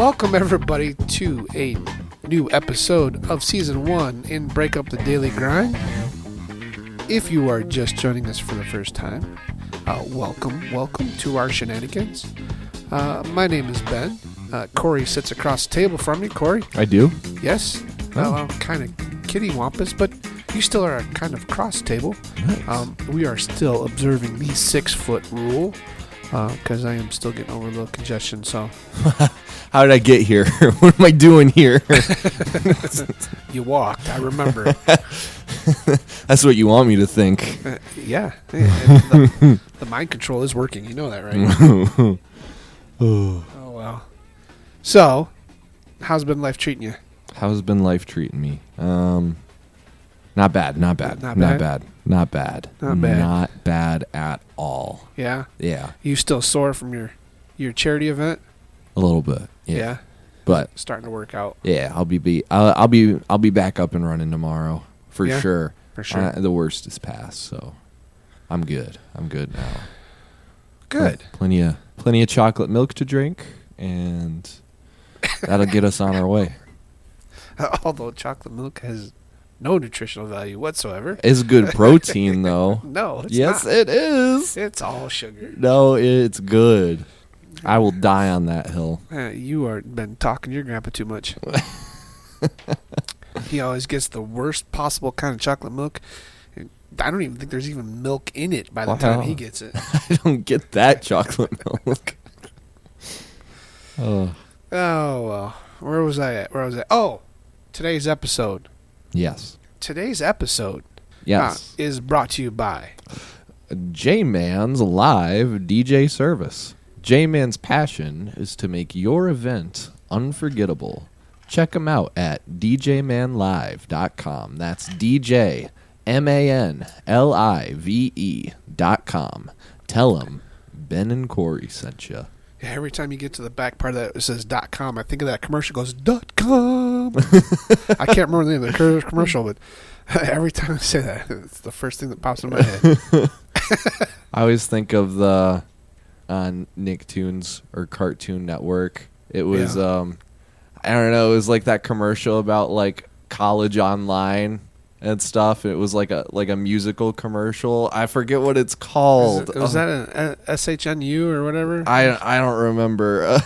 Welcome everybody to a new episode of Season 1 in Break Up the Daily Grind. If you are just joining us for the first time, welcome to our shenanigans. My name is Ben. Corey sits across the table from me. Corey? I do? Yes. Oh. Kind of kittywampus, but you still are kind of cross table. Nice. We are still observing the 6-foot rule because I am still getting over a little congestion, so... How did I get here? What am I doing here? You walked, I remember. That's what you want me to think. Yeah. The mind control is working. You know that, right? Oh, well. So, how's been life treating you? How's been life treating me? Not bad. Not bad at all. Yeah? Yeah. You still sore from your charity event? A little bit. Yeah. But starting to work out. yeah, I'll be back up and running tomorrow for sure. For sure. The worst is past, so I'm good. I'm good now. Good. Plenty of chocolate milk to drink, and that'll get us on our way. Although chocolate milk has no nutritional value whatsoever. It's good protein, though. No, it's yes, not. it is. It's all sugar. No, it's good. I will die on that hill. You are been talking to your grandpa too much. He always gets the worst possible kind of chocolate milk. I don't even think there's even milk in it by the time he gets it. I don't get that chocolate milk. Oh, well. Where was I at? Oh, today's episode. Yes. Today's episode is brought to you by J-Man's live DJ service. J-Man's passion is to make your event unforgettable. Check him out at djmanlive.com. That's DJManlive.com. Tell him Ben and Corey sent you. Yeah, every time you get to the back part of that, it says .com. I think of that commercial goes .com. I can't remember the name of the commercial, but every time I say that, it's the first thing that pops in my head. I always think of the on Nicktoons or Cartoon Network. It was I don't know, it was like that commercial about like college online and stuff. It was like a musical commercial. I forget what it's called. Was that an SHNU or whatever? I don't remember.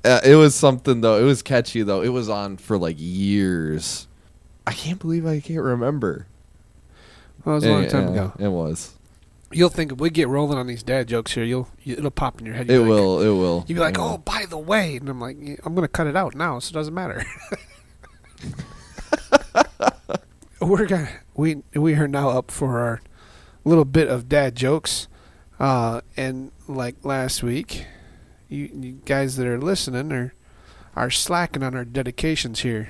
It was something though. It was catchy though. It was on for like years. I can't believe I can't remember. Well, it was a long time ago. It was. You'll think if we get rolling on these dad jokes here, it'll pop in your head. It will. You'll be like, oh, by the way, and I'm like, I'm going to cut it out now, so it doesn't matter. We are now up for our little bit of dad jokes, and like last week, you guys that are listening are slacking on our dedications here.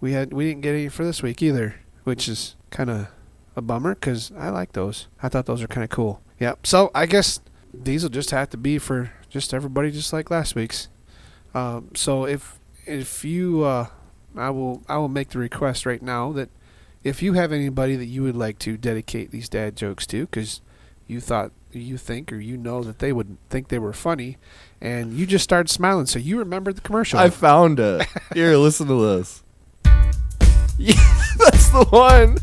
We didn't get any for this week either, which is kind of a bummer because I like those. I thought those were kind of cool. Yep. So I guess these will just have to be for just everybody, just like last week's. So if you, I will make the request right now that if you have anybody that you would like to dedicate these dad jokes to, because you think that they would think they were funny, and you just started smiling, so you remembered the commercial. I found it. Here, listen to this. Yeah, that's the one.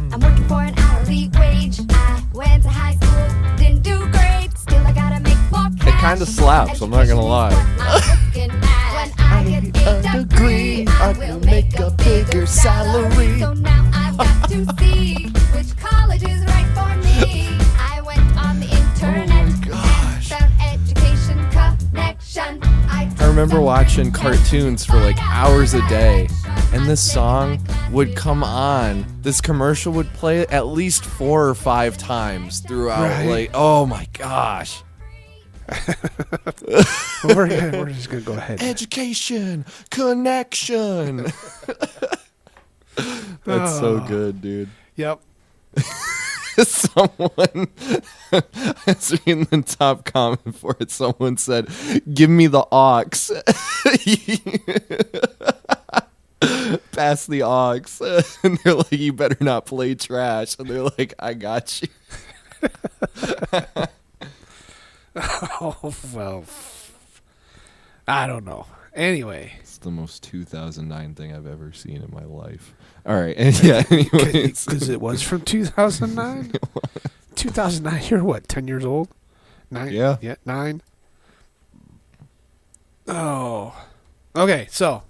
I'm working for an hourly wage. I went to high school, didn't do great. Still, I gotta make more cash. It kind of slaps, I'm not going to lie. When I get a degree, I will make a bigger salary. So now I've got to see which college is right for me. I went on the internet, found education connection. I remember watching cartoons for like hours a day, and this song would come on. This commercial would play at least 4 or 5 times throughout. Right. Like, oh my gosh. We're just going to go ahead. Education connection. That's so good, dude. Yep. Someone, I was reading the top comment for it. Someone said, "Give me the aux." Pass the aux. And they're like, "You better not play trash." And they're like, "I got you." Oh, well, I don't know. Anyway. It's the most 2009 thing I've ever seen in my life. All right. And yeah, anyways. Because it was from 2009? 2009, you're what, 10 years old? 9? Yeah. Yeah, 9. Oh. Okay, so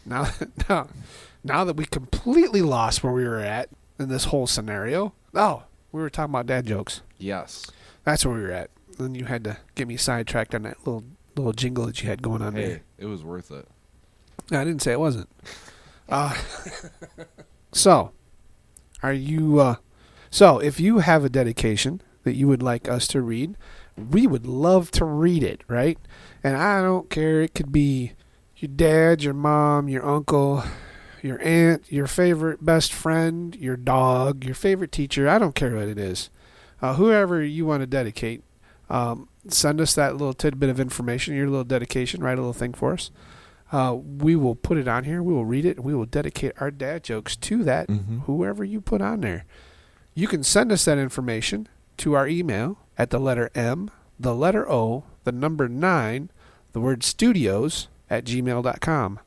now that we completely lost where we were at in this whole scenario. Oh, we were talking about dad jokes. Yes. That's where we were at. Then you had to get me sidetracked on that little jingle that you had going on Hey, there. it was worth it. No, I didn't say it wasn't. So, are you... So, if you have a dedication that you would like us to read, we would love to read it, right? And I don't care. It could be your dad, your mom, your uncle, your aunt, your favorite best friend, your dog, your favorite teacher. I don't care what it is. Whoever you want to dedicate, send us that little tidbit of information, your little dedication, write a little thing for us. We will put it on here. We will read it. And we will dedicate our dad jokes to that, whoever you put on there. You can send us that information to our email at the letter M, the letter O, the number 9, the word studios at gmail.com.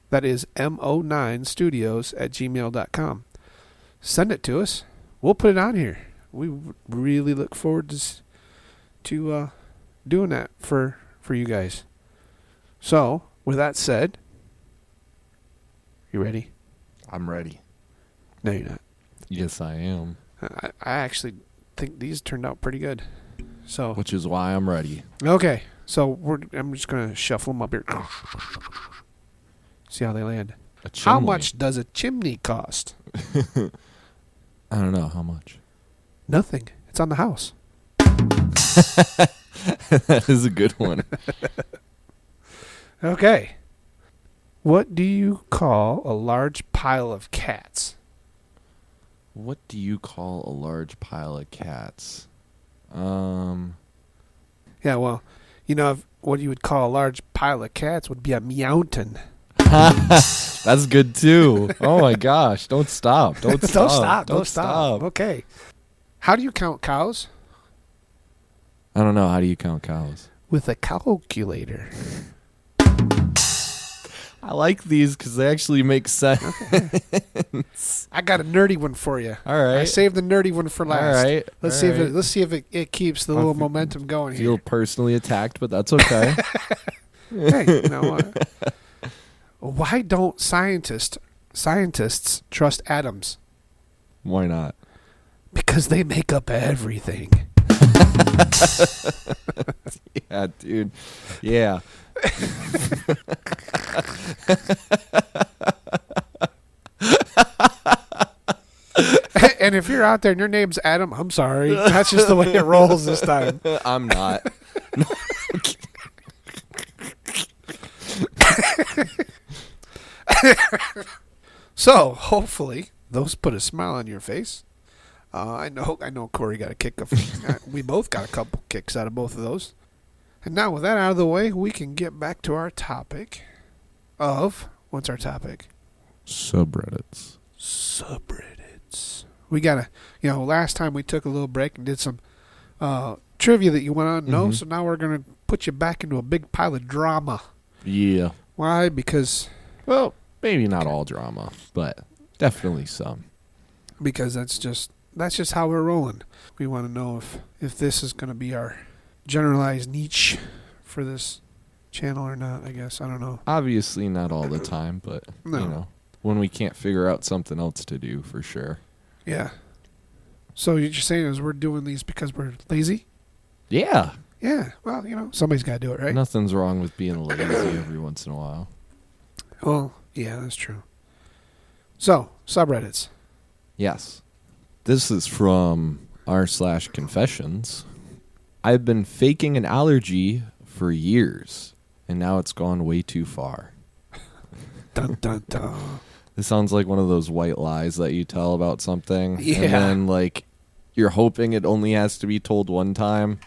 That is mo9studios at gmail.com. Send it to us. We'll put it on here. We really look forward to doing that for you guys. So, with that said, you ready? I'm ready. No, you're not. Yes, I am. I actually think these turned out pretty good. So, Which is why I'm ready. okay. So I'm just gonna shuffle them up here. See how they land. A chimney. How much does a chimney cost? I don't know. How much? Nothing. It's on the house. That is a good one. Okay. What do you call a large pile of cats? What do you call a large pile of cats? Yeah, well, what you would call a large pile of cats would be a meowton. That's good too. Oh my gosh! Don't stop! Don't stop! Don't stop. Okay. How do you count cows? I don't know. How do you count cows? With a calculator. I like these because they actually make sense. I got a nerdy one for you. All right. I saved the nerdy one for last. All right. Let's see if it keeps the little momentum going Feel here. personally attacked, but that's okay. Hey, you know what? Why don't scientists trust atoms? Why not? Because they make up everything. Yeah, dude. Yeah. And if you're out there and your name's Adam, I'm sorry. That's just the way it rolls this time. I'm not. So, hopefully, those put a smile on your face. I know Corey got a kick of. We both got a couple kicks out of both of those. And now, with that out of the way, we can get back to our topic of... What's our topic? Subreddits. Subreddits. We got to... last time we took a little break and did some trivia that you went on. No, so now we're going to put you back into a big pile of drama. Yeah. Why? Because... Well, maybe not all drama, but definitely some. Because that's just how we're rolling. We want to know if this is going to be our generalized niche for this channel or not, I guess. I don't know. Obviously not all the time, but, when we can't figure out something else to do, for sure. Yeah. So you're saying is we're doing these because we're lazy? Yeah. Yeah. Well, somebody's got to do it, right? Nothing's wrong with being lazy every once in a while. Well, yeah, that's true. So, subreddits. Yes. This is from r/confessions. I've been faking an allergy for years, and now it's gone way too far. Dun, dun, dun. This sounds like one of those white lies that you tell about something. Yeah. And then, you're hoping it only has to be told one time,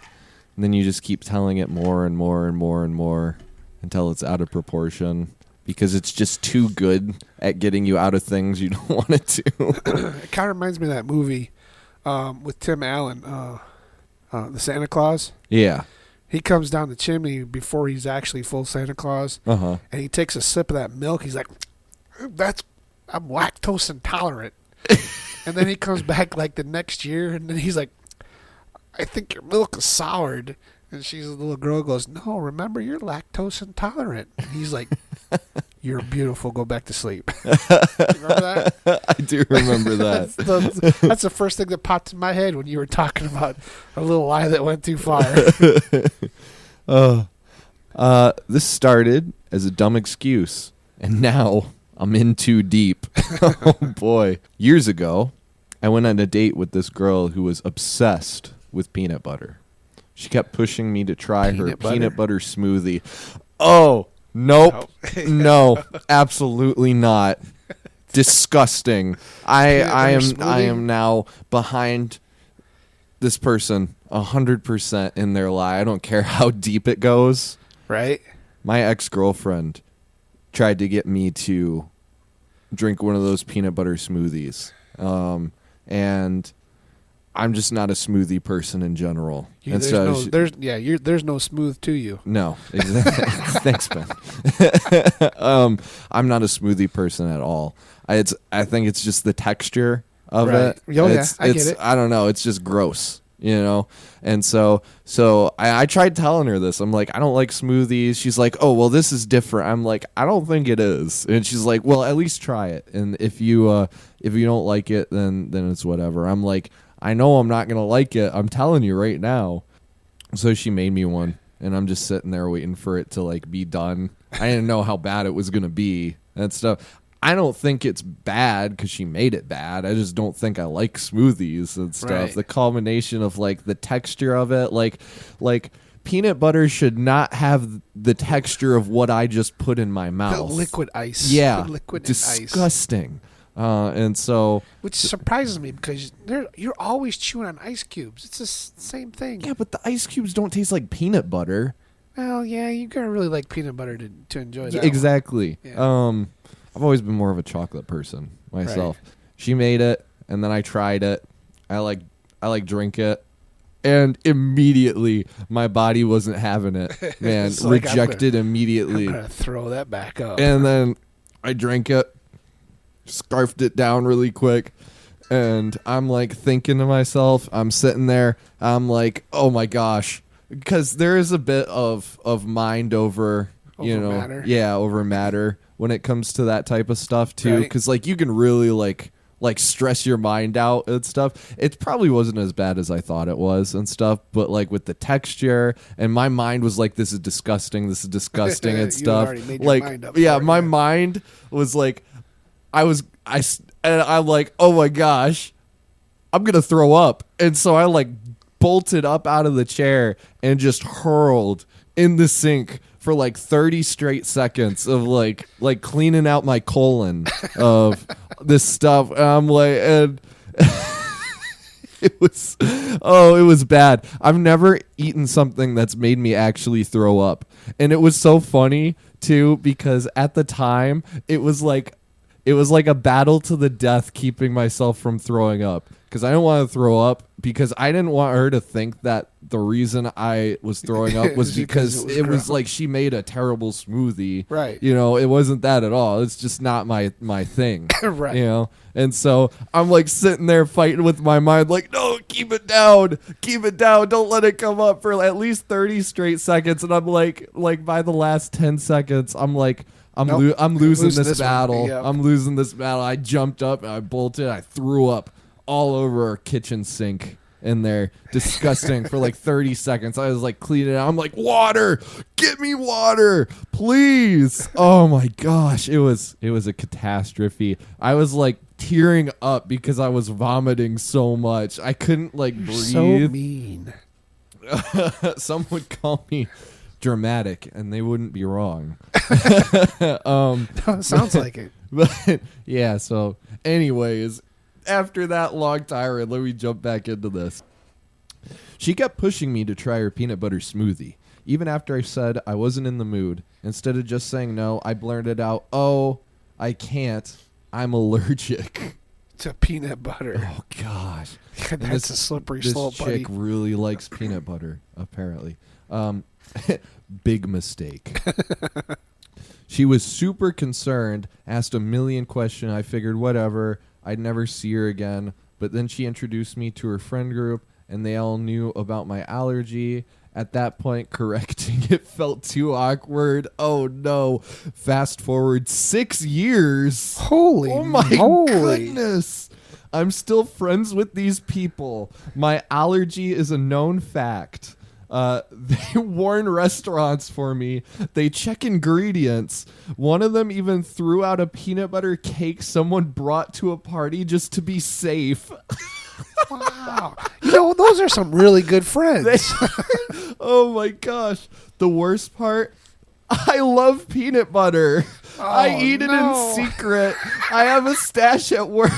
and then you just keep telling it more and more and more and more until it's out of proportion. Because it's just too good at getting you out of things you don't want it to. It kind of reminds me of that movie with Tim Allen, The Santa Claus. Yeah. He comes down the chimney before he's actually full Santa Claus, Uh-huh. and he takes a sip of that milk. He's like, I'm lactose intolerant. And then he comes back like the next year, and then he's like, I think your milk is soured. And the little girl goes, no, remember, you're lactose intolerant. And he's like, you're beautiful. Go back to sleep. Remember that? I do remember that. That's the first thing that popped in my head when you were talking about a little lie that went too far. This started as a dumb excuse, and now I'm in too deep. Oh, boy. Years ago, I went on a date with this girl who was obsessed with peanut butter. She kept pushing me to try her peanut butter smoothie. Oh, nope. No, absolutely not. Disgusting. I am now behind this person 100% in their lie. I don't care how deep it goes. Right? My ex-girlfriend tried to get me to drink one of those peanut butter smoothies. And I'm just not a smoothie person in general. There's no smooth to you. No, exactly. Thanks, Ben. I'm not a smoothie person at all. I think it's just the texture of it. Oh, yeah, I get it. I don't know. It's just gross, you know? And so I tried telling her this. I'm like, I don't like smoothies. She's like, oh, well, this is different. I'm like, I don't think it is. And she's like, well, at least try it. And if you don't like it, then it's whatever. I'm like, I know I'm not going to like it. I'm telling you right now. So she made me one, and I'm just sitting there waiting for it to like be done. I didn't know how bad it was going to be and stuff. I don't think it's bad because she made it bad. I just don't think I like smoothies and stuff. Right. The culmination of like the texture of it, like peanut butter should not have the texture of what I just put in my mouth. The liquid ice. Yeah. The liquid disgusting. ice. And so, which surprises me because you're always chewing on ice cubes. It's the same thing. Yeah, but the ice cubes don't taste like peanut butter. Well, yeah, you gotta really like peanut butter to enjoy that. Exactly. Yeah. I've always been more of a chocolate person myself. Right. She made it, and then I tried it. I drink it, and immediately my body wasn't having it. Man, like, rejected immediately. I'm gonna throw that back up. And then I drank it, scarfed it down really quick, and I'm like thinking to myself, I'm sitting there, I'm like, oh my gosh, because there is a bit of mind over matter. Yeah, over matter when it comes to that type of stuff too, because like you can really like stress your mind out and stuff. It probably wasn't as bad as I thought it was and stuff, but like with the texture, and my mind was like, this is disgusting and stuff. Already made your Like, mind up yeah, for it, my mind was like, I'm like, oh my gosh, I'm gonna throw up, and so I like bolted up out of the chair and just hurled in the sink for like 30 straight seconds of like cleaning out my colon of this stuff. And I'm like, and it was bad. I've never eaten something that's made me actually throw up, and it was so funny too because at the time it was like a battle to the death keeping myself from throwing up, because I didn't want to throw up, because I didn't want her to think that the reason I was throwing up was because it was like she made a terrible smoothie. Right. You know, it wasn't that at all. It's just not my thing. Right. You know? And so I'm like sitting there fighting with my mind, like, no, keep it down. Don't let it come up for at least 30 straight seconds. And I'm like by the last 10 seconds, I'm like, I'm losing this battle. Yep. I'm losing this battle. I jumped up, and I bolted, I threw up all over our kitchen sink in there. Disgusting. For like 30 seconds. I was like cleaning it out. I'm like, water! Get me water! Please! Oh my gosh. It was a catastrophe. I was like tearing up because I was vomiting so much. I couldn't like breathe. So mean. Some would call me dramatic, and they wouldn't be wrong. Sounds like it. But yeah, so anyways, after that long tirade, let me jump back into this. She kept pushing me to try her peanut butter smoothie, even after I said I wasn't in the mood. Instead of just saying no, I blurted out, "Oh, I can't. I'm allergic." to peanut butter. Oh gosh, That's a slippery this slope, chick buddy. really likes peanut butter. Apparently, big mistake. She was super concerned, asked a million questions. I figured whatever, I'd never see her again. But then she introduced me to her friend group, and they all knew about my allergy. At that point, correcting it felt too awkward. Oh no. Fast forward 6 years. Holy Oh my moly. goodness. I'm still friends with these people. My allergy is a known fact. They warn restaurants for me. They check ingredients. One of them even threw out a peanut butter cake someone brought to a party just to be safe. Wow. Those are some really good friends. Oh my gosh. The worst part, I love peanut butter. I eat it in secret. I have a stash at work.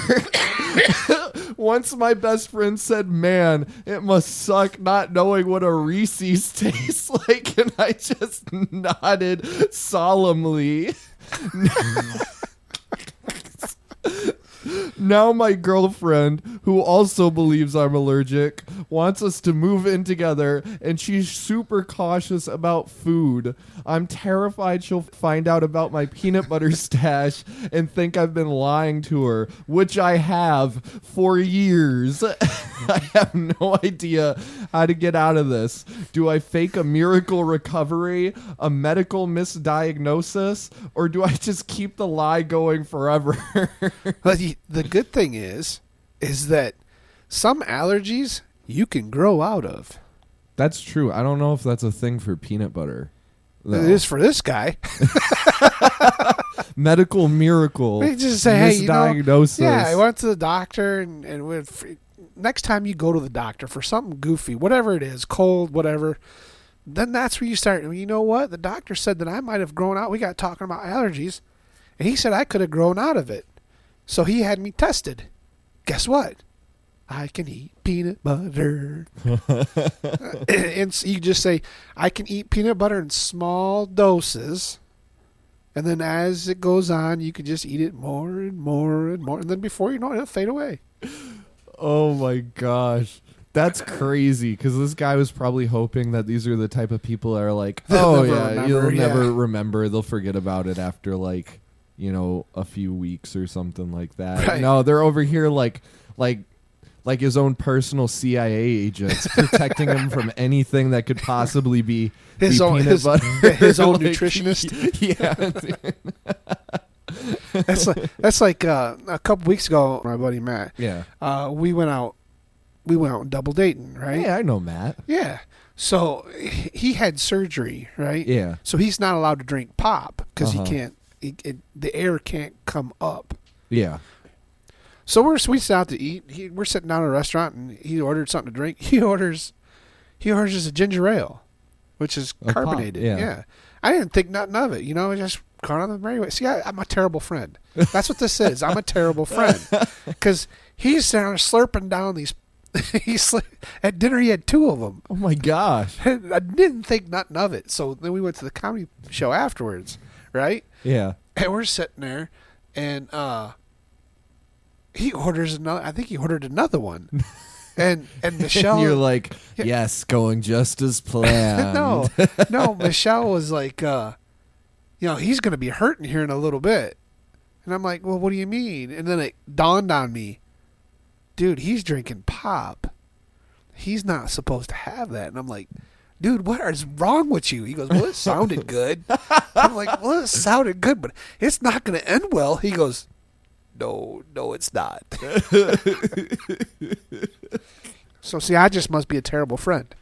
Once my best friend said, "Man, it must suck not knowing what a Reese's tastes like," and I just nodded solemnly. Now my girlfriend, who also believes I'm allergic, wants us to move in together, and she's super cautious about food. I'm terrified she'll find out about my peanut butter stash and think I've been lying to her, which I have for years. I have no idea how to get out of this. Do I fake a miracle recovery, a medical misdiagnosis, or do I just keep the lie going forever? But the good thing is that some allergies you can grow out of. That's true. I don't know if that's a thing for peanut butter. though. It is for this guy. Medical miracle. They just say, hey, misdiagnosis. I went to the doctor, and next time you go to the doctor for something goofy, whatever it is, cold, whatever, then that's where you start. And you know what? The doctor said that I might have grown out. We got talking about allergies, and he said I could have grown out of it. So he had me tested. Guess what? I can eat peanut butter. And so you just say, I can eat peanut butter in small doses. And then as it goes on, you can just eat it more and more and more. And then before you know it, it'll fade away. Oh, my gosh. That's crazy, because this guy was probably hoping that these are the type of people that are like, you'll never remember. They'll forget about it after, like, a few weeks or something like that. Right. No, they're over here like his own personal CIA agents, protecting him from anything that could possibly be His own peanut butter. his own Like, nutritionist. Yeah. That's like a couple weeks ago, my buddy Matt. Yeah. We went out double dating, right? Yeah, I know Matt. Yeah. So he had surgery, right? Yeah. So he's not allowed to drink pop because Uh-huh. he can't. The air can't come up. Yeah. So we sit out to eat. We're sitting down at a restaurant, and he ordered something to drink. He orders a ginger ale, which is A pop, carbonated. yeah. I didn't think nothing of it. Just caught on the merry way. See, I'm a terrible friend. That's what this is. I'm a terrible friend because he's there slurping down these. At dinner, he had 2 of them. Oh my gosh. I didn't think nothing of it. So then we went to the comedy show afterwards, right? Yeah. And we're sitting there, and he orders another. I think he ordered another one, and Michelle. And you're like, yes, going just as planned. no. Michelle was like, he's going to be hurting here in a little bit, and I'm like, well, what do you mean? And then it dawned on me, dude, he's drinking pop. He's not supposed to have that, and I'm like, dude, what is wrong with you? He goes, well, it sounded good. I'm like, well, it sounded good, but it's not going to end well. He goes, no, it's not. So, see, I just must be a terrible friend.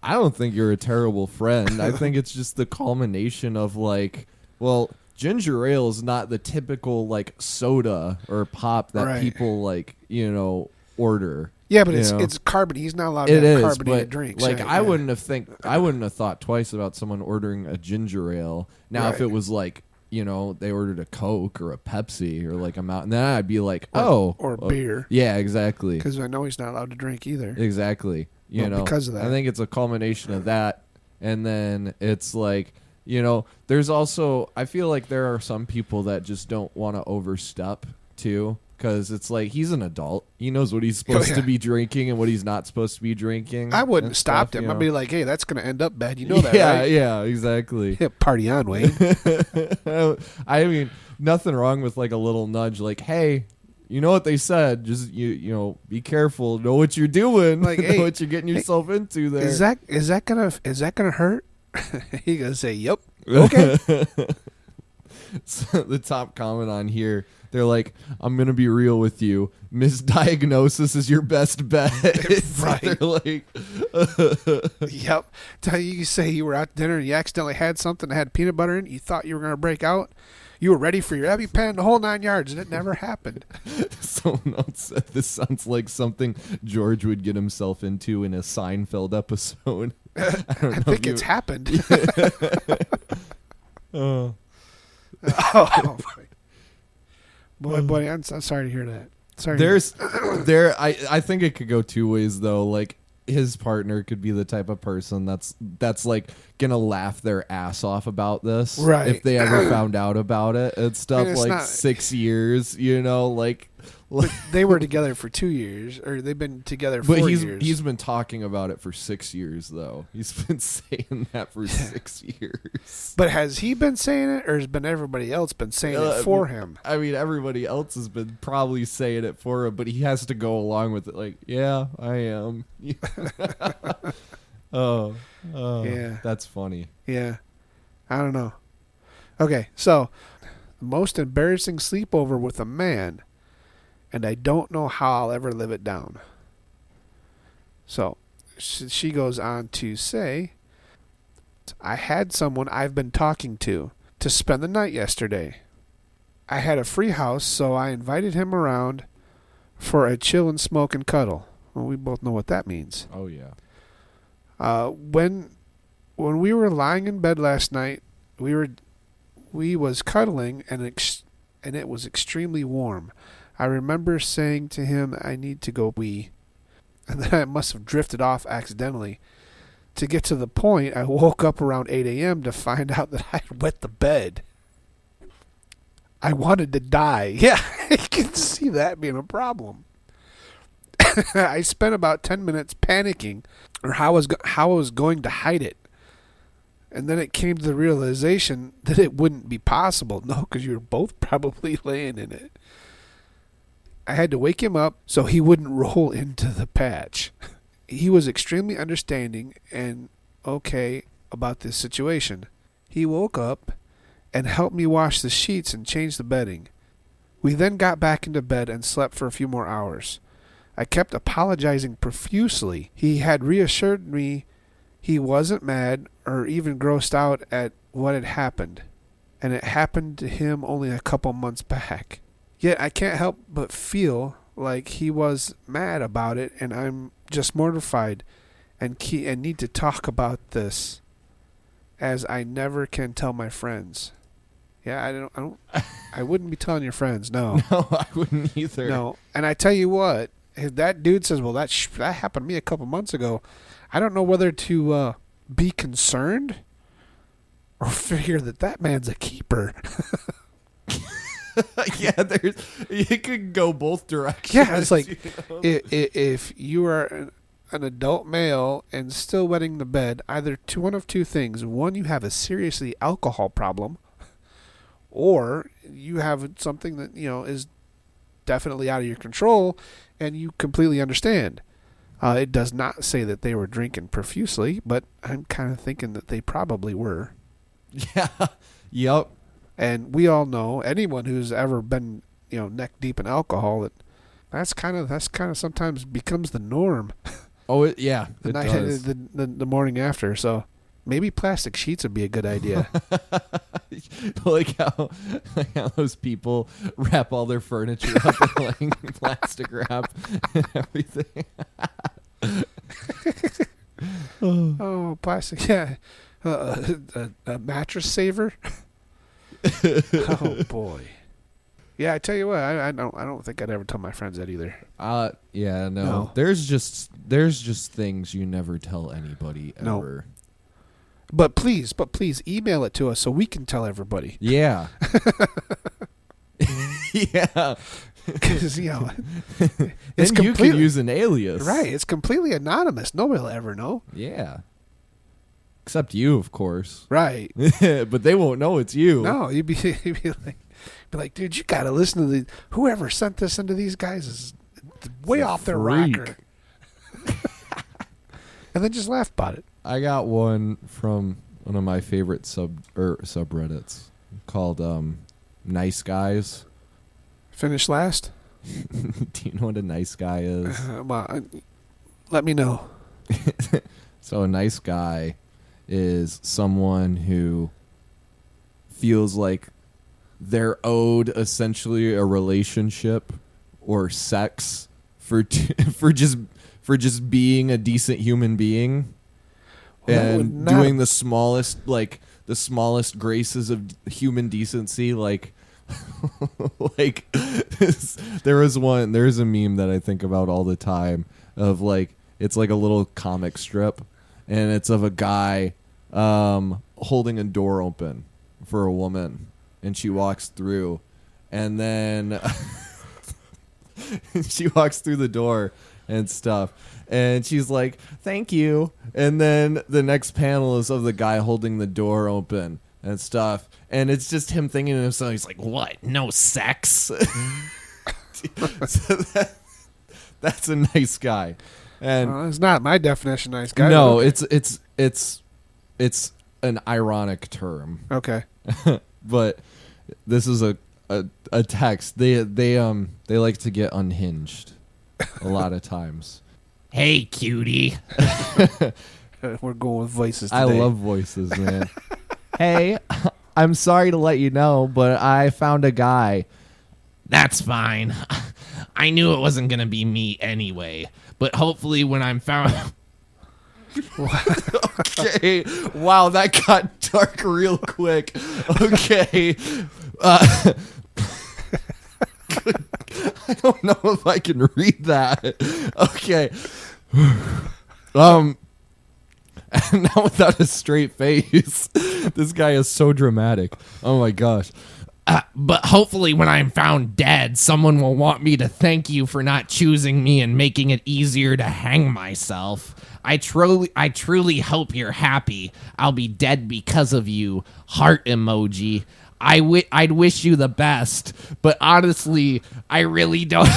I don't think you're a terrible friend. I think it's just the culmination of ginger ale is not the typical soda or pop that people order. Yeah, but it's carbonated. He's not allowed to have carbonated drinks. I wouldn't have thought twice about someone ordering a ginger ale. Now, if it was they ordered a Coke or a Pepsi or a Mountain, then I'd be like, or beer. Yeah, exactly. Because I know he's not allowed to drink either. Exactly. Because of that. I think it's a culmination of that. And then it's there's also, I feel like there are some people that just don't want to overstep too. because it's like he's an adult. He knows what he's supposed to be drinking and what he's not supposed to be drinking. I wouldn't have stopped him. I'd be like, hey, that's going to end up bad. You know that, right? Yeah, exactly. Yeah, party on, Wayne. I mean, nothing wrong with like a little nudge, like, hey, you know what they said? Just you know, be careful. Know what you're doing. Like, know what you're getting yourself into there. Is that gonna hurt? He gonna say, "Yep, okay." So the top comment on here, they're like, "I'm gonna be real with you. Misdiagnosis is your best bet." Right? They're like, "Yep." Tell you say you were out to dinner and you accidentally had something that had peanut butter in it. You thought you were gonna break out. You were ready for your EpiPen, the whole 9 yards, and it never happened. Someone else said this sounds like something George would get himself into in a Seinfeld episode. I think it's happened. Oh. Oh, boy, I'm sorry to hear that. Sorry. I think it could go two ways though. Like his partner could be the type of person that's like gonna laugh their ass off about this, right? If they ever found out about it and stuff. And like not, 6 years, you know, like. But they were together for 2 years, or they've been together for 4 years. He's been talking about it for 6 years, though. He's been saying that for 6 years. But has he been saying it, or has been everybody else been saying it for him? I mean, everybody else has been probably saying it for him, but he has to go along with it. Like, yeah, I am. Oh, yeah, that's funny. Yeah, I don't know. Okay, so most embarrassing sleepover with a man. And I don't know how I'll ever live it down. So she goes on to say, I had someone I've been talking to spend the night yesterday. I had a free house, so I invited him around for a chill and smoke and cuddle. Well, we both know what that means. Oh, yeah. When we were lying in bed last night, we was cuddling, and it was extremely warm. I remember saying to him, I need to go wee. And then I must have drifted off accidentally. To get to the point, I woke up around 8 a.m. to find out that I had wet the bed. I wanted to die. Yeah, I can see that being a problem. I spent about 10 minutes panicking or how I was going to hide it. And then it came to the realization that it wouldn't be possible. No, because you were both probably laying in it. I had to wake him up so he wouldn't roll into the patch. He was extremely understanding and okay about this situation. He woke up and helped me wash the sheets and change the bedding. We then got back into bed and slept for a few more hours. I kept apologizing profusely. He had reassured me he wasn't mad or even grossed out at what had happened, and it happened to him only a couple months back. Yet I can't help but feel like he was mad about it, and I'm just mortified and need to talk about this, as I never can tell my friends. Yeah, I wouldn't be telling your friends. No, no, I wouldn't either. No, and I tell you what, if that dude says, "Well, that happened to me a couple months ago," I don't know whether to be concerned or figure that man's a keeper. Yeah, it could go both directions. Yeah, it's like, you know? if you are an adult male and still wetting the bed, either one of two things: one, you have a seriously alcohol problem, or you have something that is definitely out of your control, and you completely understand. It does not say that they were drinking profusely, but I'm kind of thinking that they probably were. Yeah. Yep. And we all know, anyone who's ever been, neck deep in alcohol, that's kind of sometimes becomes the norm. Oh, yeah. The night, the morning after. So maybe plastic sheets would be a good idea. like how those people wrap all their furniture up in like plastic wrap and everything. Oh, plastic! Yeah, a mattress saver. Oh boy. Yeah, I tell you what, I don't think I'd ever tell my friends that either. Yeah, no. There's just things you never tell anybody ever. No. But please email it to us so we can tell everybody. Yeah. Yeah. Because, Then it's you can use an alias. Right. It's completely anonymous. Nobody will ever know. Yeah. Except you, of course. Right. But they won't know it's you. No, you'd be like, dude, you got to listen to whoever sent this into these guys is way off their freak. rocker. And then just laugh about it. I got one from one of my favorite subreddits called Nice Guys. Finish last? Do you know what a nice guy is? Well, let me know. So a nice guy is someone who feels like they're owed essentially a relationship or sex for just being a decent human being and doing the smallest graces of human decency, like there's a meme that I think about all the time of like, it's like a little comic strip and it's of a guy holding a door open for a woman and she walks through and then she walks through the door and stuff and she's like, thank you, and then the next panel is of the guy holding the door open and stuff, and it's just him thinking to himself, he's like, what, no sex? So that's a nice guy. And it's not my definition of nice guy. no, it's an ironic term. Okay. But this is a text. They like to get unhinged a lot of times. Hey, cutie. We're going with voices today. I love voices, man. Hey, I'm sorry to let you know, but I found a guy. That's fine. I knew it wasn't going to be me anyway, but hopefully when I'm found... Okay. Wow, that got dark real quick. Okay. I don't know if I can read that. Okay. And now without a straight face. This guy is so dramatic. Oh my gosh. But hopefully when I'm found dead, someone will want me to thank you for not choosing me and making it easier to hang myself. I truly hope you're happy. I'll be dead because of you. Heart emoji. I'd wish you the best, but honestly, I really don't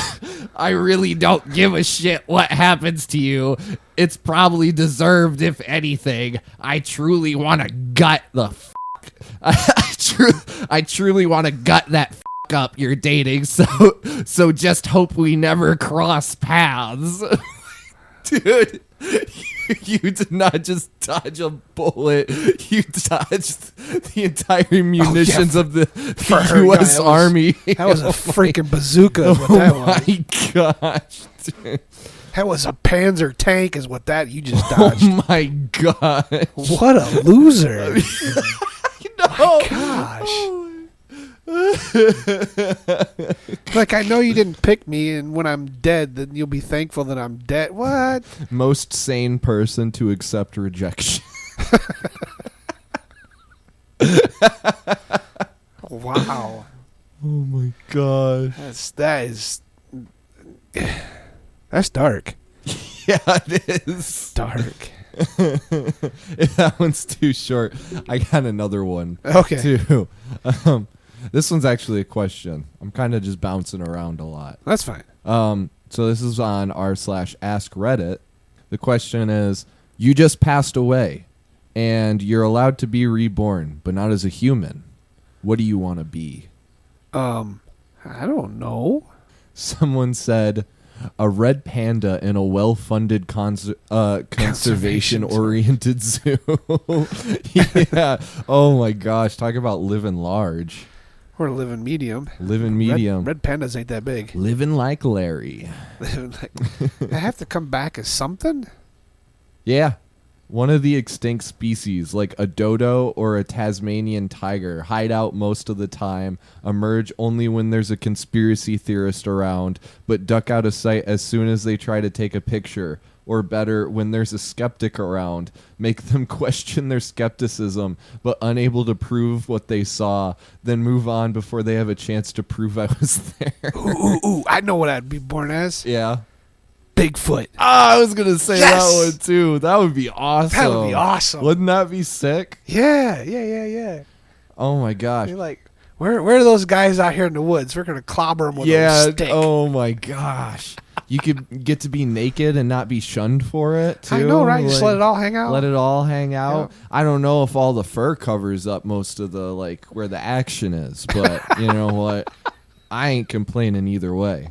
give a shit what happens to you. It's probably deserved, if anything. I truly want to gut the I truly want to gut that up you're dating, so just hope we never cross paths. Dude, you did not just dodge a bullet. You dodged the entire munitions of the U.S. Army. That was a freaking bazooka is what that was. Oh my gosh, dude. That was a Panzer tank is what that you just dodged. Oh my god. What a loser. No. My gosh. Like, I know you didn't pick me, and when I'm dead, then you'll be thankful that I'm dead. What? Most sane person to accept rejection. Wow. Oh my gosh. That's dark. Yeah, it is. Dark. If that one's too short, I got another one. Okay. Too. This one's actually a question. I'm kind of just bouncing around a lot. That's fine. So this is on r/Ask Reddit. The question is, you just passed away, and you're allowed to be reborn, but not as a human. What do you want to be? I don't know. Someone said, a red panda in a well-funded conservation-oriented zoo. Yeah. Oh my gosh. Talk about living large. Or living medium. Living medium. Red pandas ain't that big. Living like Larry. I have to come back as something? Yeah. One of the extinct species, like a dodo or a Tasmanian tiger, hide out most of the time, emerge only when there's a conspiracy theorist around, but duck out of sight as soon as they try to take a picture. or better, when there's a skeptic around, make them question their skepticism, but unable to prove what they saw, then move on before they have a chance to prove I was there. Ooh, I know what I'd be born as. Yeah. Bigfoot. I was going to say Yes! that one too. That would be awesome. That would be awesome. Wouldn't that be sick? Yeah. Oh my gosh. You're like, where are those guys out here in the woods? We're going to clobber them with a stick. Oh my gosh. You could get to be naked and not be shunned for it too. I know, right? Just let it all hang out. Let it all hang out. Yeah. I don't know if all the fur covers up most of the where the action is, but you know what? I ain't complaining either way.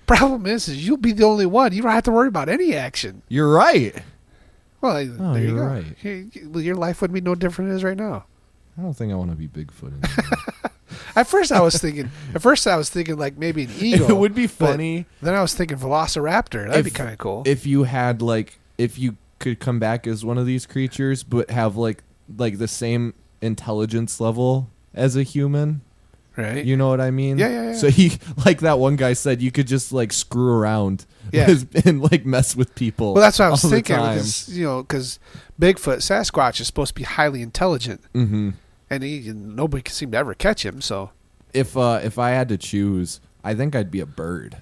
Problem is you'll be the only one. You don't have to worry about any action. You're right. Well, there you you're go. right. Your life would be no different than it is right now. I don't think I want to be Bigfoot anymore. At first, I was thinking like maybe an eagle. It would be funny. Then I was thinking Velociraptor. That'd be kind of cool. If you had if you could come back as one of these creatures, but have like the same intelligence level as a human. Right. You know what I mean? Yeah. So he, like that one guy said, you could just screw around and mess with people. Well, that's what I was all the thinking. time. Because Bigfoot, Sasquatch is supposed to be highly intelligent. Mm-hmm. And nobody can seem to ever catch him. So, if I had to choose, I think I'd be a bird.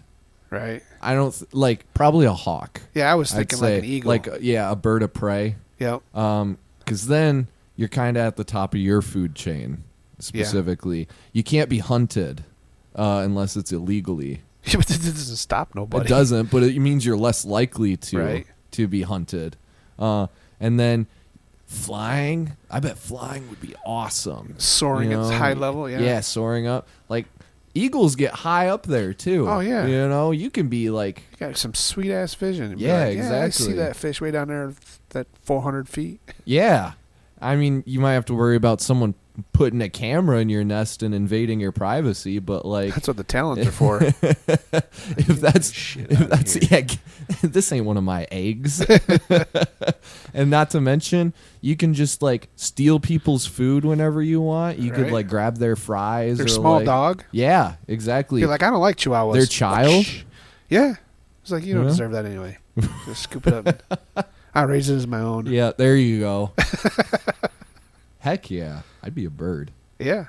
Right. I don't probably a hawk. Yeah, I was thinking like an eagle. A bird of prey. Yep. Because then you're kind of at the top of your food chain. Specifically, you can't be hunted unless it's illegally. Yeah, but it doesn't stop nobody. It doesn't, but it means you're less likely to be hunted. And then flying, I bet flying would be awesome. Soaring at high level, yeah. Yeah, soaring up. Eagles get high up there too. Oh yeah. You can be you got some sweet ass vision. Yeah, exactly. I see exactly. that fish way down there, that 400 feet. Yeah. I mean, you might have to worry about someone putting a camera in your nest and invading your privacy, but that's what the talents are for. if that's this ain't one of my eggs. And not to mention, you can just steal people's food whenever you want. You could grab their fries. Their or small dog. Yeah, exactly. You're I don't like chihuahuas. Their child. Yeah. It's you don't deserve that anyway. Just scoop it up. I'll raise it as my own. Yeah, there you go. Heck yeah. I'd be a bird. Yeah.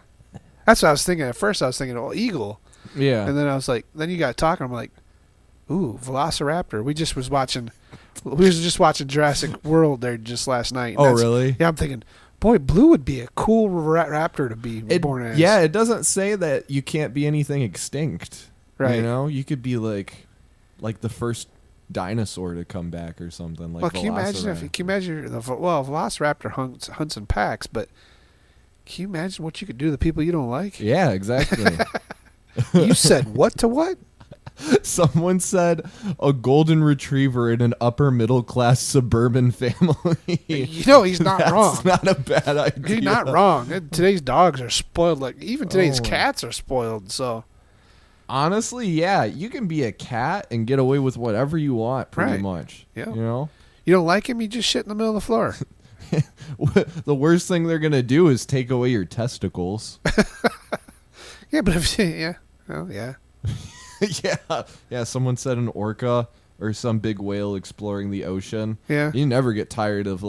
That's what I was thinking. At first I was thinking, eagle. Yeah. And then I was then you got talking, I'm like, ooh, Velociraptor. We were just watching Jurassic World there just last night. Oh, really? Yeah, I'm thinking, boy, Blue would be a cool raptor to be born as. Yeah, it doesn't say that you can't be anything extinct. Right. You could be like the first dinosaur to come back or something. Can you imagine Velociraptor hunts in packs, but can you imagine what you could do to the people you don't like? Yeah, exactly. You said what to what? Someone said a golden retriever in an upper middle class suburban family. He's not wrong. That's not a bad idea. He's not wrong. Today's dogs are spoiled. Even today's cats are spoiled. So honestly, yeah, you can be a cat and get away with whatever you want, pretty much. Yeah. You don't like him, you just shit in the middle of the floor. The worst thing they're gonna do is take away your testicles. Yeah, but yeah. Yeah. Someone said an orca or some big whale exploring the ocean. Yeah, you never get tired of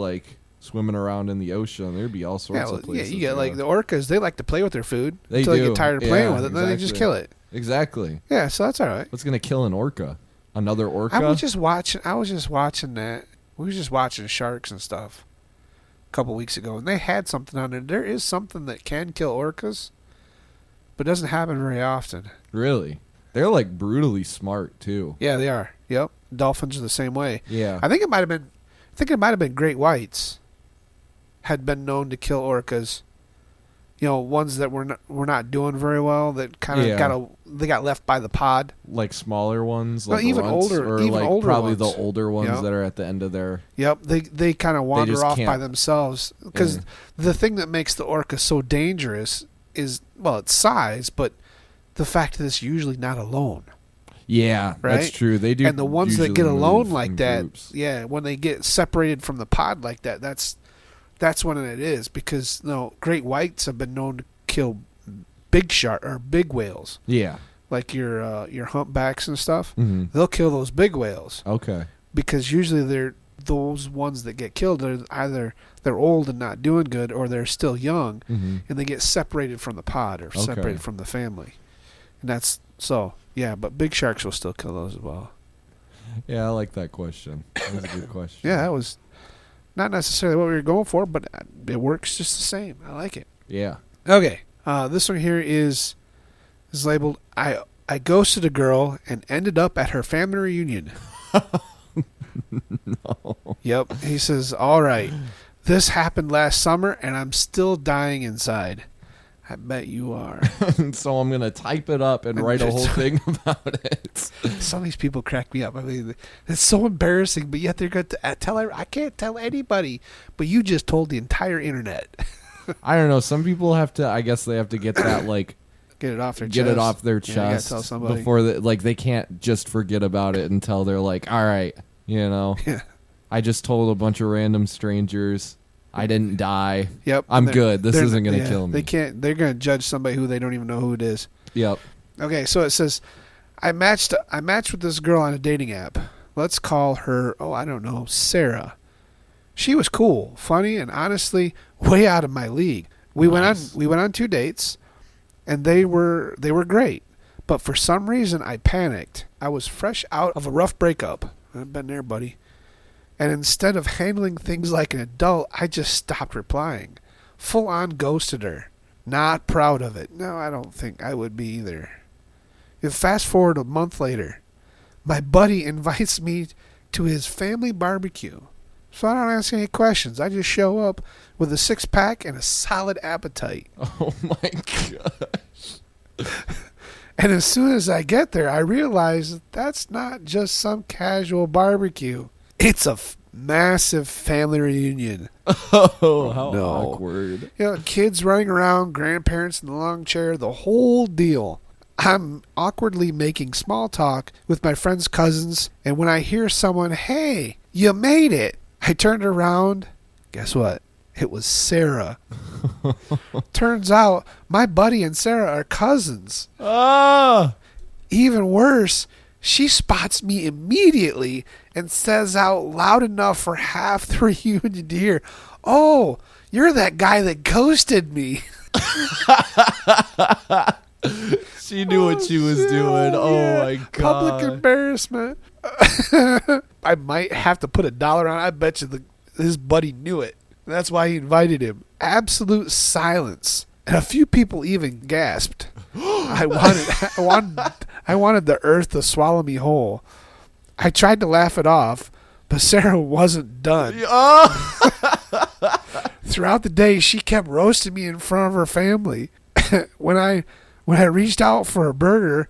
swimming around in the ocean. There'd be all sorts of places. Yeah, you get the orcas. They like to play with their food until they get tired of playing with it, and exactly. then they just kill it. Exactly. Yeah, so that's all right. What's gonna kill an orca? Another orca? I was just watching that. We were just watching sharks and stuff a couple weeks ago, and they had something on there. There is something that can kill orcas, but it doesn't happen very often. Really? They're brutally smart too. Yeah, they are. Yep. Dolphins are the same way. Yeah. I think it might have been great whites had been known to kill orcas. Ones that were not doing very well, that kind of got left by the pod. Smaller ones, even runts, older, or even older probably ones. the older ones that are at the end of their. Yep, they kind of wander off by themselves because the thing that makes the orca so dangerous is its size, but the fact that it's usually not alone. Yeah, right? That's true. They do, and the ones that get alone like that, groups. when they get separated from the pod like that, that's when it is, because great whites have been known to kill big shark or big whales. Yeah. like your humpbacks and stuff, Mm-hmm. they'll kill those big whales Okay. because usually they're those ones that get killed are either they're old and not doing good or they're still young Mm-hmm. and they get separated from the pod or Okay. separated from the family. And that's so, yeah, but big sharks will still kill those as well. Yeah, I like that question. That was a good question. Yeah, that was not necessarily what we were going for, but it works just the same. I like it. Yeah. Okay, this one here is labeled I ghosted a girl and ended up at her family reunion. No. Yep. He says, all right, this happened last summer and I'm still dying inside. I bet you are. So I'm going to type it up and And write a just- whole thing about it. Some of these people crack me up. I mean, it's so embarrassing, but yet they're going to tell. I can't tell anybody, but you just told the entire internet. I don't know. Some people have to, I guess they have to get that, like, Get it off their chest. get it off their Yeah, you gotta chest tell somebody. before they can't just forget about it until they're like, all right, Yeah. I just told a bunch of random strangers I didn't die. Yep. I'm They're- good. This they're- isn't going to yeah, kill me. They can't. They're going to judge somebody who they don't even know who it is. Yep. Okay, so it says, I matched with this girl on a dating app. Let's call her, I don't know, Sarah. She was cool, funny, and honestly way out of my league. We Nice. went on 2 dates, and they were great. But for some reason, I panicked. I was fresh out of a rough breakup. I've been there, buddy. And instead of handling things like an adult, I just stopped replying. Full on ghosted her. Not proud of it. No, I don't think I would be either. And fast forward a month later, my buddy invites me to his family barbecue. So I don't ask any questions. I just show up with a 6-pack and a solid appetite. Oh, my God. And as soon as I get there, I realize that's not just some casual barbecue. It's a massive family reunion. Oh, how no. awkward. You know, kids running around, grandparents in the long chair, the whole deal. I'm awkwardly making small talk with my friend's cousins, and when I hear someone, hey, you made it, I turned around. Guess what? It was Sarah. Turns out my buddy and Sarah are cousins. Ah! Even worse, she spots me immediately and says out loud enough for half the reunion to hear, oh, you're that guy that ghosted me. She knew what she was doing. Oh, Yeah. my God. Public embarrassment. I might have to put $1 on it. I bet you his buddy knew it. That's why he invited him. Absolute silence. And a few people even gasped. I wanted the earth to swallow me whole. I tried to laugh it off, but Sarah wasn't done. Oh! Throughout the day, she kept roasting me in front of her family. When I reached out for a burger,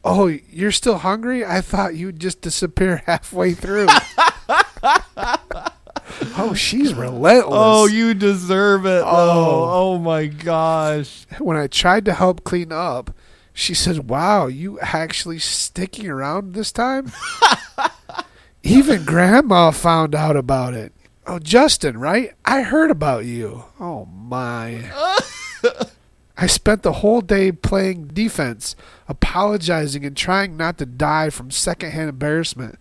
oh, you're still hungry? I thought you'd just disappear halfway through. Oh, she's relentless. Oh, you deserve it. Oh. Oh, my gosh. When I tried to help clean up, she said, wow, you actually sticking around this time? Even Grandma found out about it. Oh, Justin, right? I heard about you. Oh, my. I spent the whole day playing defense, apologizing and trying not to die from secondhand embarrassment.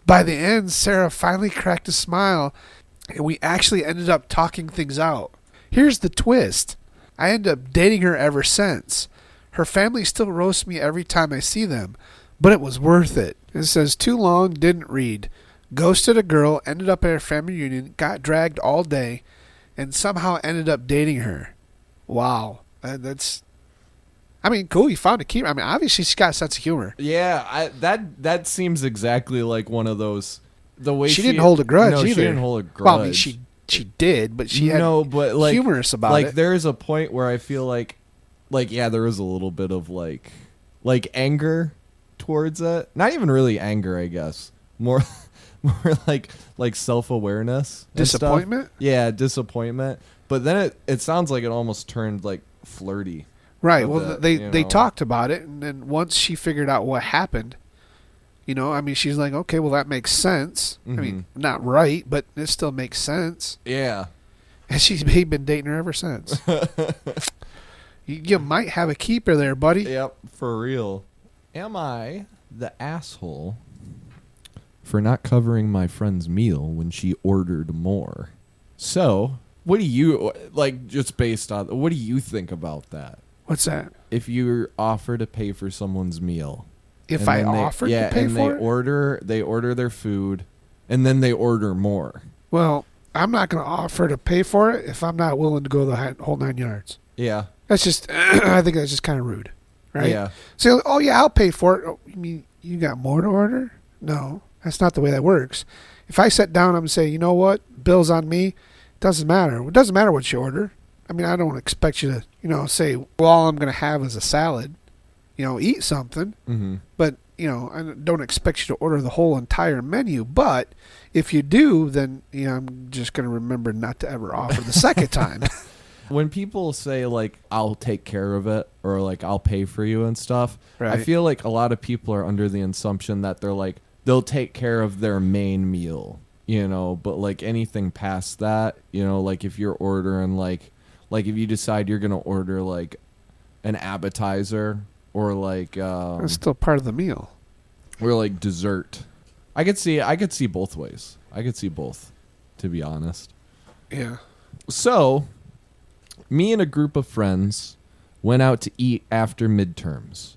By the end, Sarah finally cracked a smile, and we actually ended up talking things out. Here's the twist. I ended up dating her ever since. Her family still roasts me every time I see them, but it was worth it. It says, too long, didn't read. Ghosted a girl, ended up at her family reunion, got dragged all day, and somehow ended up dating her. Wow. That's... I mean, cool. You found a keeper. I mean, obviously she's got a sense of humor. Yeah, that seems exactly like one of those. The way She didn't hold a grudge no, either. she didn't hold a grudge. Well, I mean, she did, but she had but like humorous about like it. there's a point where I feel like yeah, there was a little bit of like anger towards it. Not even really anger, I guess. More like self-awareness. and stuff. Disappointment? Yeah, disappointment. But then it sounds like it almost turned like flirty. Right. with Well, it, they you they know. talked about it, and then once she figured out what happened, I mean, she's like, okay, well, that makes sense. I mean, not right, but it still makes sense. Yeah. And he's been dating her ever since. You might have a keeper there, buddy. Yep, for real. Am I the asshole for not covering my friend's meal when she ordered more? So, what do you, like, just based on, what do you think about that? What's that? If you offer to pay for someone's meal. If and I then offered to pay and for they order their food, and then they order more. Well, I'm not going to offer to pay for it if I'm not willing to go the whole 9 yards. Yeah. That's just, I think that's just kind of rude, right? Yeah. So, oh yeah, I'll pay for it. Oh, you mean you got more to order? No, that's not the way that works. If I sit down and say, you know what, bill's on me, it doesn't matter. It doesn't matter what you order. I mean, I don't expect you to, say, well, all I'm going to have is a salad. Eat something. Mm-hmm. But, I don't expect you to order the whole entire menu. But if you do, then, I'm just going to remember not to ever offer the second time. When people say, like, I'll take care of it or, like, I'll pay for you and stuff, Right. I feel like a lot of people are under the assumption that they're, like, they'll take care of their main meal, but, like, anything past that, like, if you're ordering, like if you decide you're going to order, like, an appetizer or, like... That's still part of the meal. Or, like, dessert. I could see both ways. I could see both, to be honest. Yeah. So... me and a group of friends went out to eat after midterms.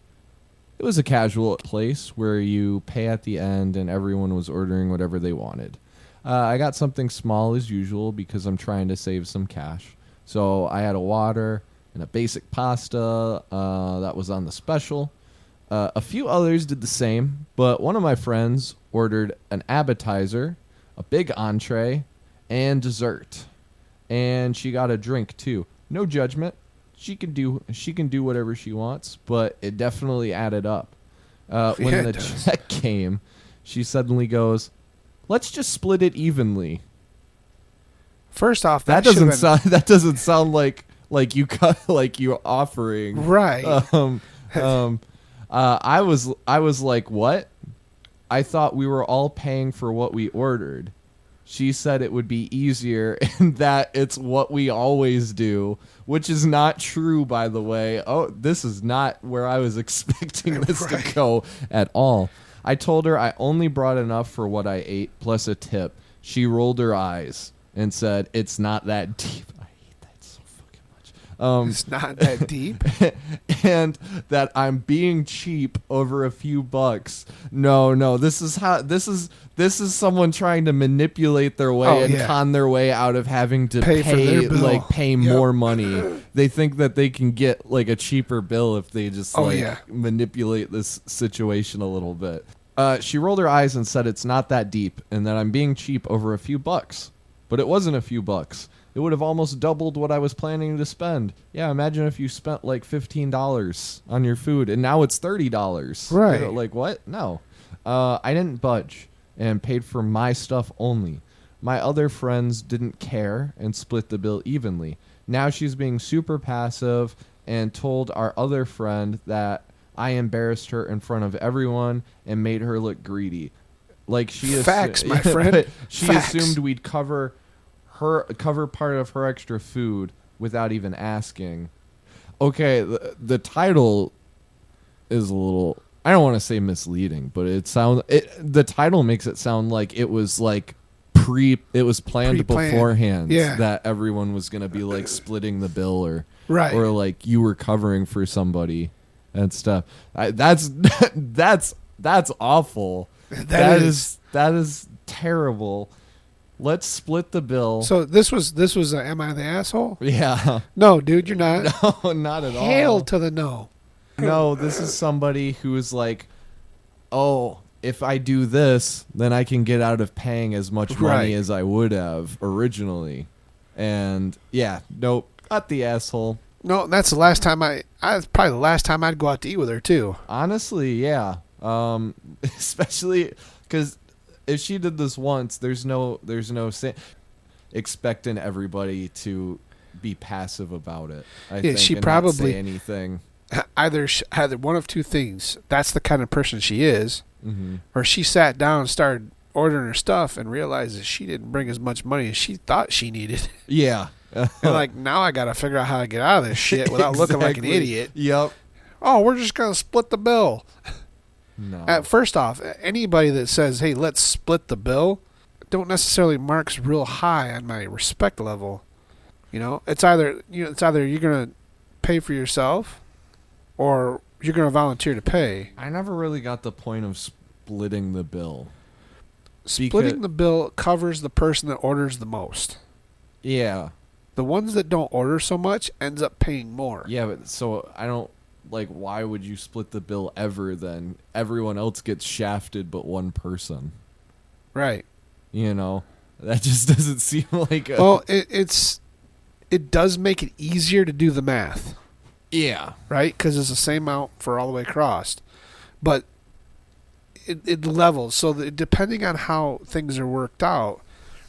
It was a casual place where you pay at the end and everyone was ordering whatever they wanted. I got something small as usual because I'm trying to save some cash. So I had a water and a basic pasta that was on the special. A few others did the same, but one of my friends ordered an appetizer, a big entree, and dessert. And she got a drink too. No judgment. She can do whatever she wants, but it definitely added up. When the check came, she suddenly goes, "Let's just split it evenly." First off, That doesn't sound like you cut like you offering. Right. I was like, "What?" I thought we were all paying for what we ordered. She said it would be easier and that it's what we always do, which is not true, by the way. Oh, this is not where I was expecting this to go at all. I told her I only brought enough for what I ate plus a tip. She rolled her eyes and said, "It's not that deep." I hate that so fucking much. It's not that deep. And that I'm being cheap over a few bucks. No, this is someone trying to manipulate their way con their way out of having to pay more money. They think that they can get like a cheaper bill if they just manipulate this situation a little bit. She rolled her eyes and said it's not that deep and that I'm being cheap over a few bucks. But it wasn't a few bucks. It would have almost doubled what I was planning to spend. Yeah, imagine if you spent like $15 on your food and now it's $30. Right. Like what? No. I didn't budge and paid for my stuff only. My other friends didn't care and split the bill evenly. Now she's being super passive and told our other friend that I embarrassed her in front of everyone and made her look greedy. Like she Facts, my friend. She Facts. assumed we'd cover part of her extra food without even asking. Okay, the title is a little, I don't want to say misleading, but the title makes it sound like it was like planned beforehand that everyone was going to be like splitting the bill or like you were covering for somebody and stuff. That's awful. That is terrible. Let's split the bill. So this was am I the asshole? Yeah. No, dude, you're not. No, not at all. Hail to the no. No, this is somebody who is like, oh, if I do this, then I can get out of paying as much money as I would have originally. And yeah, nope, not the asshole. No, that's the last time that's probably the last time I'd go out to eat with her too. Honestly, yeah. Especially because if she did this once, there's no expecting everybody to be passive about it. I think she and probably not say anything. Either one of two things. That's the kind of person she is, or she sat down and started ordering her stuff and realized that she didn't bring as much money as she thought she needed. Yeah. And like, now I got to figure out how to get out of this shit without looking like an idiot. Yep. Oh, we're just going to split the bill. No. First off, anybody that says, "Hey, let's split the bill," don't necessarily marks real high on my respect level. It's either you're gonna pay for yourself, or you're gonna volunteer to pay. I never really got the point of splitting the bill. Splitting the bill covers the person that orders the most. Yeah. The ones that don't order so much ends up paying more. Yeah, but so I don't why would you split the bill ever then? Everyone else gets shafted but one person. Right. That just doesn't seem like a... Well, it does make it easier to do the math. Yeah. Right? Because it's the same amount for all the way across. But it levels. So depending on how things are worked out,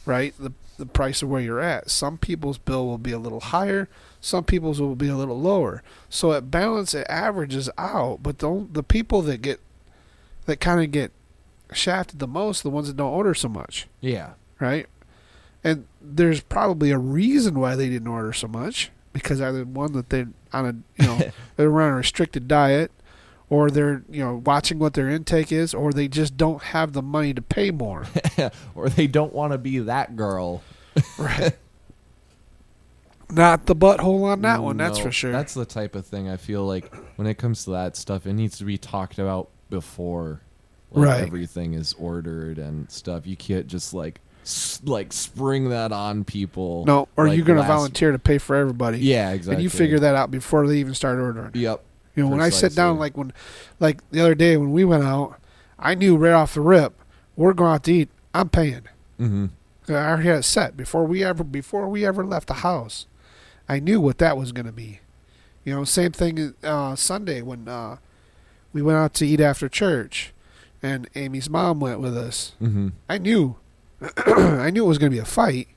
right, the price of where you're at, some people's bill will be a little higher, some people's will be a little lower. So it averages out. But the people that kind of get shafted the most, the ones that don't order so much. Yeah. Right? And there's probably a reason why they didn't order so much, because either one that they're on they're on a restricted diet, or they're watching what their intake is, or they just don't have the money to pay more. Or they don't want to be that girl. Right. Not the butthole on that one, that's No, for sure. That's the type of thing I feel like when it comes to that stuff, it needs to be talked about before Right. everything is ordered and stuff. You can't just spring that on people. No, or you're going to volunteer to pay for everybody. Yeah, exactly. And you figure that out before they even start ordering. Yep. When I sit down, like the other day when we went out, I knew right off the rip, we're going out to eat, I'm paying. Mm-hmm. I already had it set before we ever left the house. I knew what that was going to be. Same thing Sunday when we went out to eat after church, and Amy's mom went with us. Mm-hmm. I knew it was going to be a fight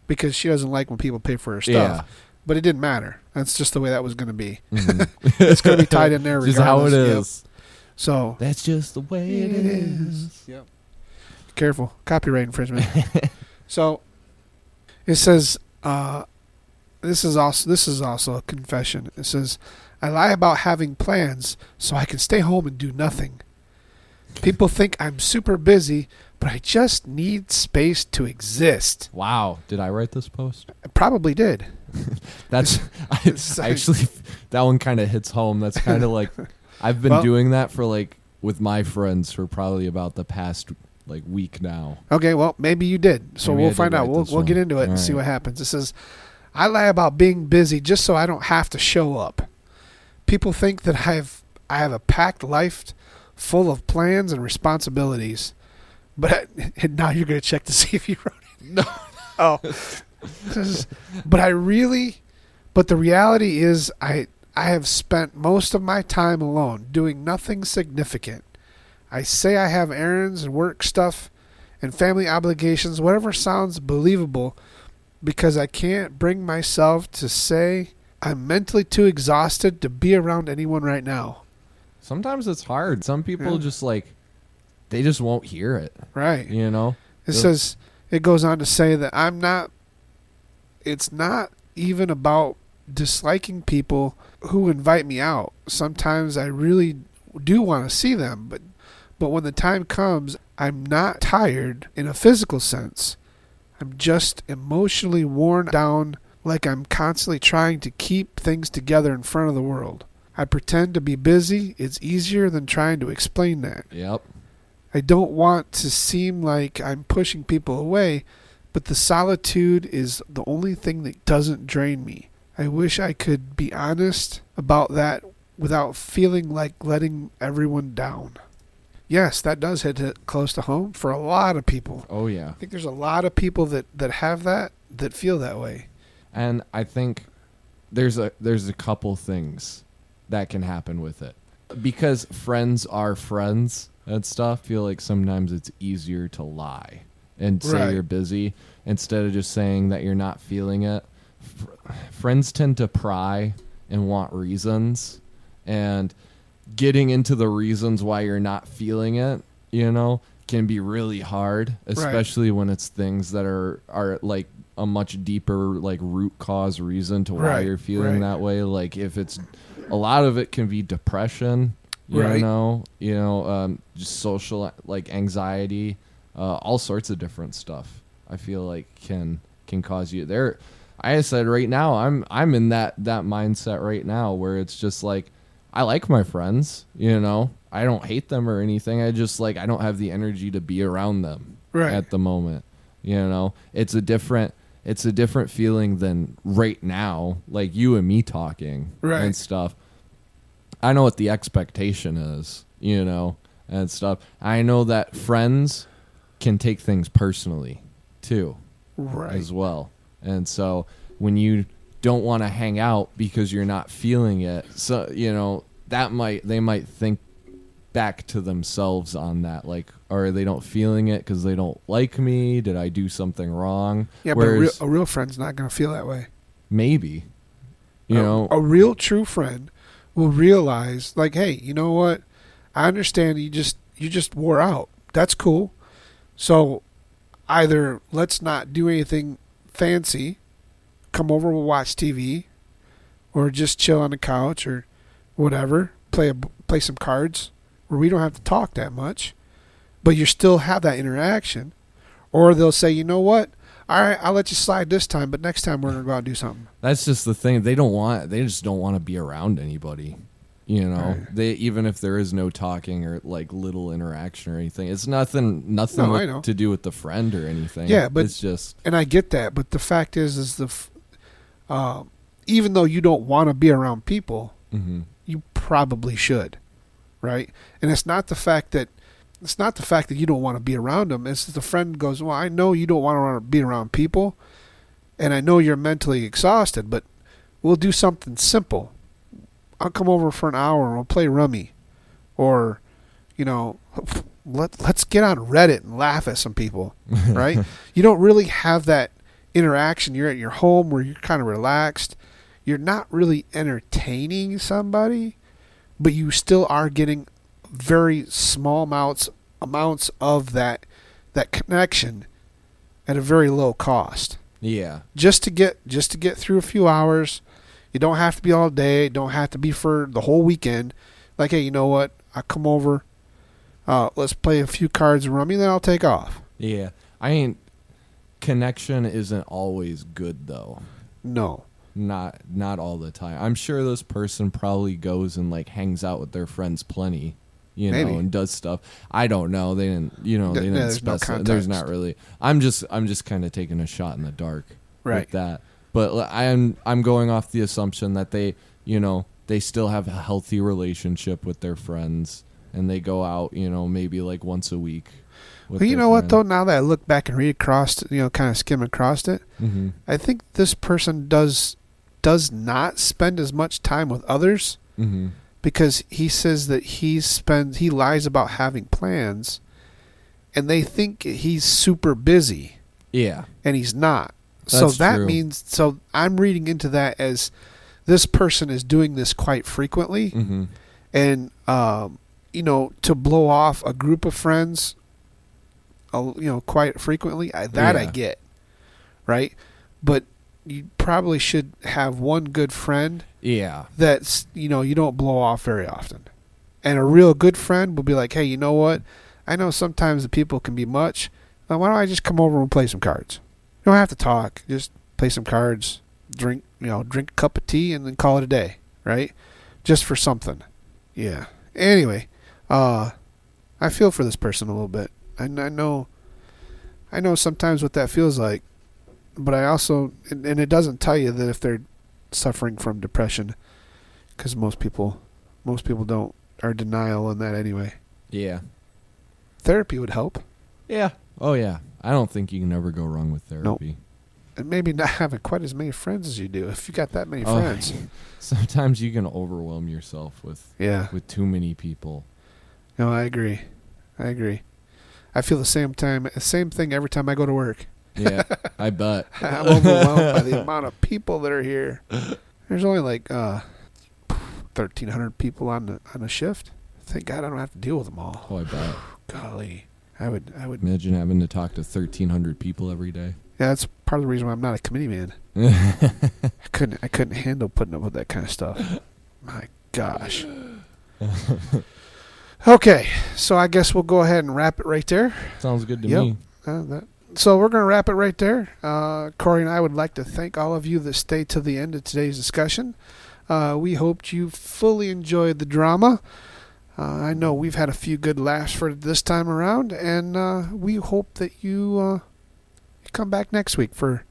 because she doesn't like when people pay for her stuff. Yeah. But it didn't matter. That's just the way that was going to be. Mm-hmm. It's going to be tied in there regardless. Just how it is. Yep. So that's just the way it is. Yep. Careful. Copyright infringement. So it says, this is also a confession. It says, I lie about having plans so I can stay home and do nothing. People think I'm super busy, but I just need space to exist. Wow. Did I write this post? I probably did. That's actually, that one kind of hits home. That's kind of like, I've been doing that for with my friends for probably about the past week now. Okay, well, maybe you did. So we'll find out. We'll get into it and see what happens. It says, I lie about being busy just so I don't have to show up. People think that I have a packed life full of plans and responsibilities. But now you're going to check to see if you wrote it. No. Oh. But the reality is I have spent most of my time alone doing nothing significant. I say I have errands and work stuff and family obligations, whatever sounds believable, because I can't bring myself to say I'm mentally too exhausted to be around anyone right now. Sometimes it's hard. Some people just they just won't hear it. Right. It says, it goes on to say that it's not even about disliking people who invite me out. Sometimes I really do want to see them, but when the time comes, I'm not tired in a physical sense. I'm just emotionally worn down, like I'm constantly trying to keep things together in front of the world. I pretend to be busy. It's easier than trying to explain that. Yep. I don't want to seem like I'm pushing people away, but the solitude is the only thing that doesn't drain me. I wish I could be honest about that without feeling like letting everyone down. Yes, that does hit it close to home for a lot of people. Oh, yeah. I think there's a lot of people that have that feel that way. And I think there's a couple things that can happen with it. Because friends are friends and stuff, I feel like sometimes it's easier to lie and say you're busy instead of just saying that you're not feeling it. Friends tend to pry and want reasons, and getting into the reasons why you're not feeling it, can be really hard, especially when it's things that are like a much deeper root cause reason to why you're feeling that way. Like if it's a lot of it can be depression, Right. Just social like anxiety, all sorts of different stuff. I feel like can cause you there. I said right now I'm in that mindset right now where it's just like I like my friends, I don't hate them or anything. I just like I don't have the energy to be around them at the moment. It's a different feeling than right now, like you and me talking and stuff. I know what the expectation is, and stuff. I know that friends can take things personally too, as well. And so when you don't want to hang out because you're not feeling it, so they might think back to themselves on that, like, are they don't feeling it because they don't like me? Did I do something wrong? Yeah, but a real friend's not going to feel that way. Maybe, a real true friend will realize, like, hey, you know what? I understand you just wore out. That's cool. So either let's not do anything fancy, come over, we'll watch TV, or just chill on the couch or whatever, play some cards where we don't have to talk that much, but you still have that interaction. Or they'll say, you know what? All right, I'll let you slide this time, but next time we're going to go out and do something. That's just the thing. They just don't want to be around anybody. Right. They, even if there is no talking or like little interaction or anything, it's nothing to do with the friend or anything. Yeah, but it's just, and I get that, but the fact is even though you don't want to be around people, you probably should, right? And it's not the fact that you don't want to be around them. It's the friend goes, well, I know you don't want to be around people, and I know you're mentally exhausted, but we'll do something simple. I'll come over for an hour and we'll play rummy, or, let's get on Reddit and laugh at some people, right? You don't really have that interaction. You're at your home where you're kind of relaxed. You're not really entertaining somebody, but you still are getting very small amounts of that connection at a very low cost. Yeah. Just to get through a few hours. You don't have to be all day. Don't have to be for the whole weekend. Like, hey, you know what? I'll come over. Let's play a few cards and rummy, then I'll take off. Yeah. Connection isn't always good, though. No. Not all the time. I'm sure this person probably goes and like hangs out with their friends plenty, Maybe. and does stuff. I don't know. They didn't, they didn't specify. No there's not really. I'm just kind of taking a shot in the dark with that. But I'm going off the assumption that they still have a healthy relationship with their friends, and they go out, maybe like once a week. Well, you know what, though? Now that I look back and read across, kind of skim across it, I think this person does not spend as much time with others, because he says that he lies about having plans, and they think he's super busy. Yeah. And he's not. That's true. Means, I'm reading into that as this person is doing this quite frequently, and, to blow off a group of friends, quite frequently, I get, right? But you probably should have one good friend. Yeah. That's, you don't blow off very often. And a real good friend will be like, hey, you know what? I know sometimes the people can be much. Why don't I just come over and play some cards? You don't have to talk. Just play some cards, drink a cup of tea, and then call it a day, right? Just for something. Yeah. Anyway, I feel for this person a little bit. I know sometimes what that feels like, but I also, and it doesn't tell you that if they're suffering from depression, because most people don't, are denial in that anyway. Yeah. Therapy would help. Yeah. Oh yeah. I don't think you can ever go wrong with therapy. Nope. And maybe not having quite as many friends as you do. If you got that many friends, sometimes you can overwhelm yourself with too many people. No, I agree. I feel the same thing every time I go to work. Yeah, I bet. I'm overwhelmed by the amount of people that are here. There's only like 1,300 people on a shift. Thank God I don't have to deal with them all. Oh, I bet. Golly, I would imagine having to talk to 1,300 people every day. Yeah, that's part of the reason why I'm not a committee man. I couldn't handle putting up with that kind of stuff. My gosh. Okay, so I guess we'll go ahead and wrap it right there. Sounds good to Yep. me. So we're going to wrap it right there. Corey and I would like to thank all of you that stayed to the end of today's discussion. We hoped you fully enjoyed the drama. I know we've had a few good laughs for this time around, and we hope that you come back next week for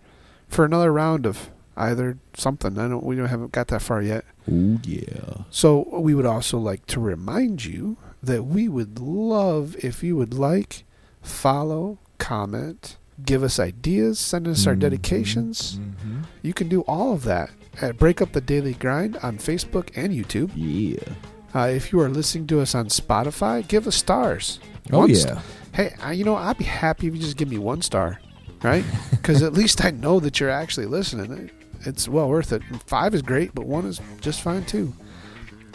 another round of either something. We haven't got that far yet. Oh yeah. So we would also like to remind you that we would love if you would like, follow, comment, give us ideas, send us our dedications. Mm-hmm. You can do all of that at Break Up the Daily Grind on Facebook and YouTube. Yeah. If you are listening to us on Spotify, give us stars. Oh yeah. Hey, I'd be happy if you just give me 1 star, right? Because at least I know that you're actually listening. It's well worth it. And 5 is great, but 1 is just fine too.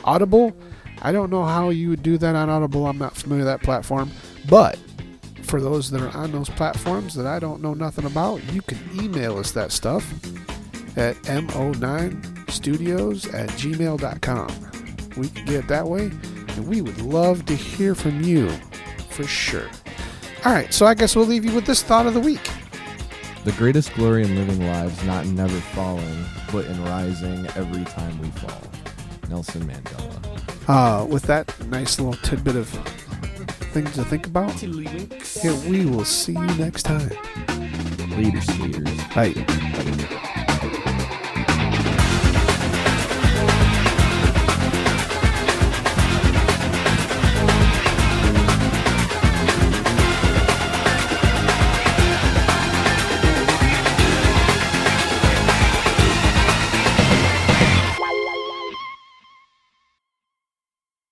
Audible, I don't know how you would do that on Audible. I'm not familiar with that platform. But for those that are on those platforms that I don't know nothing about, you can email us that stuff at mo9studios@gmail.com. We can get it that way, and we would love to hear from you for sure. All right, so I guess we'll leave you with this thought of the week. The greatest glory in living lives, not in never falling, but in rising every time we fall. Nelson Mandela. With that nice little tidbit of things to think about, we will see you next time. Leaders. Bye.